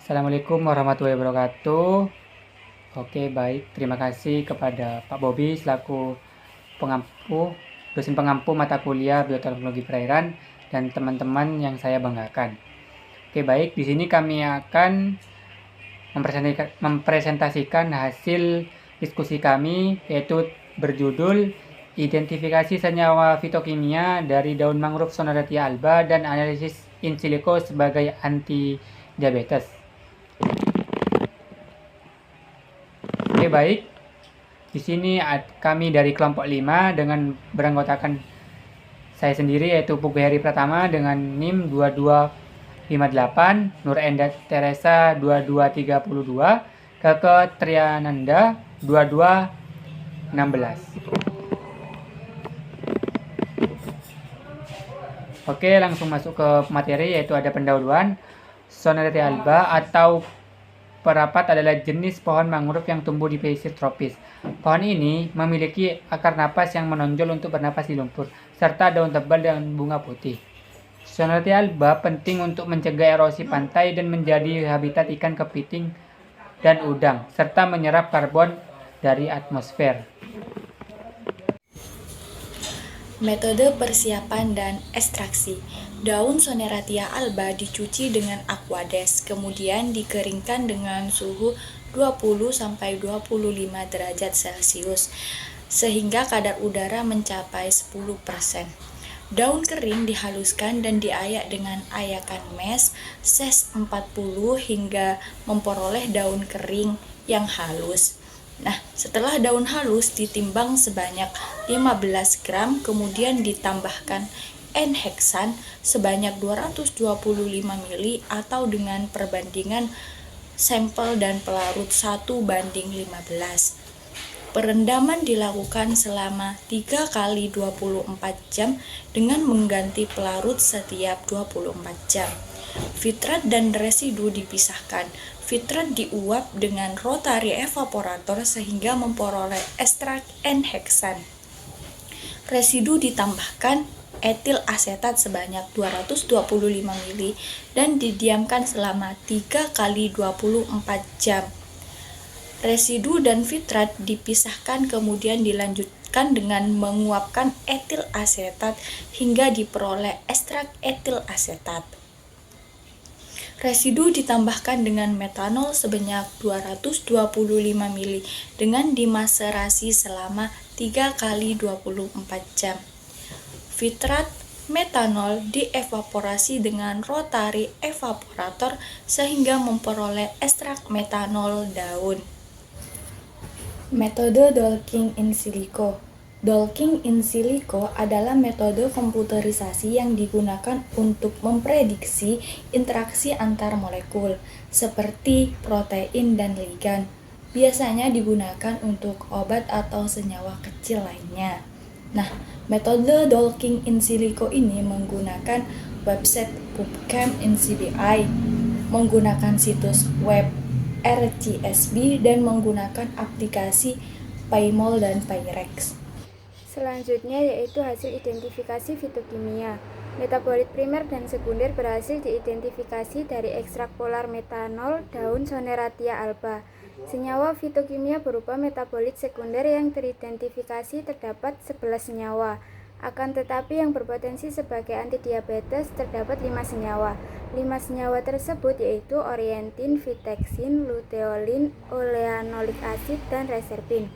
Assalamualaikum warahmatullahi wabarakatuh. Oke, baik. Terima kasih kepada Pak Bobi selaku pengampu, dosen pengampu mata kuliah Bioteknologi Perairan dan teman-teman yang saya banggakan. Oke, baik. Di sini kami akan mempresentasikan hasil diskusi kami, yaitu berjudul Identifikasi senyawa fitokimia dari daun mangrove Soneratia alba dan analisis in silico sebagai anti diabetes. Oke, baik. Di sini kami dari kelompok 5 dengan beranggotakan saya sendiri, yaitu Pugu Heri Pratama dengan NIM 2258, Nur Enda Teresa 2232, Keke Triananda 2216. Oke, langsung masuk ke materi, yaitu ada pendahuluan. Soneratia alba atau perapat adalah jenis pohon mangrove yang tumbuh di pesisir tropis. Pohon ini memiliki akar napas yang menonjol untuk bernapas di lumpur, serta daun tebal dan bunga putih. Soneratia alba penting untuk mencegah erosi pantai dan menjadi habitat ikan kepiting dan udang, serta menyerap karbon dari atmosfer. Metode persiapan dan ekstraksi. Daun Soneratia alba dicuci dengan aquades, kemudian dikeringkan dengan suhu 20-25 derajat Celcius sehingga kadar udara mencapai 10%. Daun kering dihaluskan dan diayak dengan ayakan mes ses 40 hingga memperoleh daun kering yang halus. Nah, setelah daun halus ditimbang sebanyak 15 gram, kemudian ditambahkan N-heksan sebanyak 225 ml atau dengan perbandingan sampel dan pelarut 1:15. Perendaman dilakukan selama 3 kali 24 jam dengan mengganti pelarut setiap 24 jam. Fitrat dan residu dipisahkan. Fitrat diuap dengan rotary evaporator sehingga memperoleh ekstrak N-heksan. Residu ditambahkan etil asetat sebanyak 225 ml dan didiamkan selama 3 kali 24 jam. Residu dan fitrat dipisahkan kemudian dilanjutkan dengan menguapkan etil asetat hingga diperoleh ekstrak etil asetat. Residu ditambahkan dengan metanol sebanyak 225 ml dengan dimaserasi selama 3 kali 24 jam. Fitrat metanol dievaporasi dengan rotary evaporator sehingga memperoleh ekstrak metanol daun. Metode Dolking in silico. Dolking in silico adalah metode komputerisasi yang digunakan untuk memprediksi interaksi antar molekul, seperti protein dan ligan. Biasanya digunakan untuk obat atau senyawa kecil lainnya. Nah, metode Dolking in silico ini menggunakan website PubChem NCBI, menggunakan situs web RCSB, dan menggunakan aplikasi PyMol dan Pyrex. Selanjutnya yaitu hasil identifikasi fitokimia. Metabolit primer dan sekunder berhasil diidentifikasi dari ekstrak polar metanol daun Soneratia alba. Senyawa fitokimia berupa metabolit sekunder yang teridentifikasi terdapat 11 senyawa. Akan tetapi yang berpotensi sebagai antidiabetes terdapat 5 senyawa. 5 senyawa tersebut yaitu orientin, vitexin, luteolin, oleanolik asid, dan reserpin.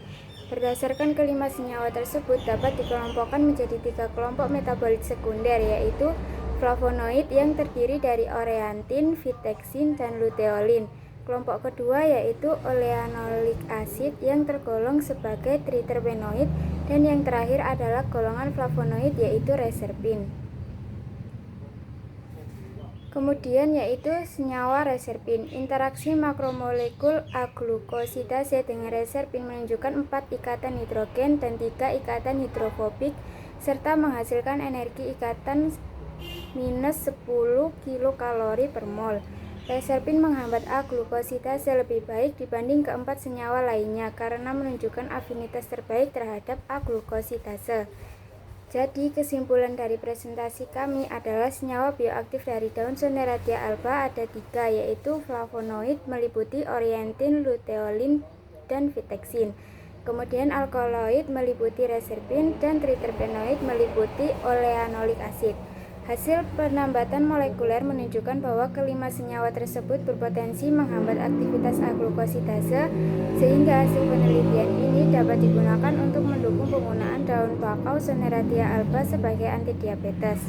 Berdasarkan kelima senyawa tersebut dapat dikelompokkan menjadi 3 kelompok metabolit sekunder, yaitu flavonoid yang terdiri dari orientin, vitexin, dan luteolin. Kelompok kedua yaitu oleanolik asid yang tergolong sebagai triterpenoid, dan yang terakhir adalah golongan flavonoid yaitu reserpin. Kemudian yaitu senyawa reserpin. Interaksi makromolekul aglukosidase dengan reserpin menunjukkan 4 ikatan hidrogen dan 3 ikatan hidrofobik serta menghasilkan energi ikatan minus 10 kilokalori per mol. Reserpin menghambat aglukosidase lebih baik dibanding keempat senyawa lainnya karena menunjukkan afinitas terbaik terhadap aglukosidase. Jadi, kesimpulan dari presentasi kami adalah senyawa bioaktif dari daun Soneratia alba ada 3, yaitu flavonoid meliputi orientin, luteolin, dan viteksin. Kemudian alkaloid meliputi reserpin dan triterpenoid meliputi oleanolik asid. Hasil penambatan molekuler menunjukkan bahwa kelima senyawa tersebut berpotensi menghambat aktivitas aglukosidase, sehingga hasil penelitian ini dapat digunakan untuk mendukung penggunaan daun bakau Soneratia alba sebagai antidiabetes.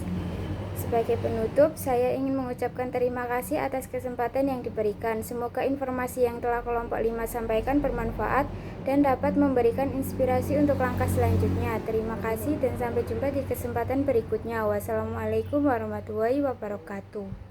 Sebagai penutup, saya ingin mengucapkan terima kasih atas kesempatan yang diberikan. Semoga informasi yang telah kelompok 5 sampaikan bermanfaat dan dapat memberikan inspirasi untuk langkah selanjutnya. Terima kasih dan sampai jumpa di kesempatan berikutnya. Wassalamualaikum warahmatullahi wabarakatuh.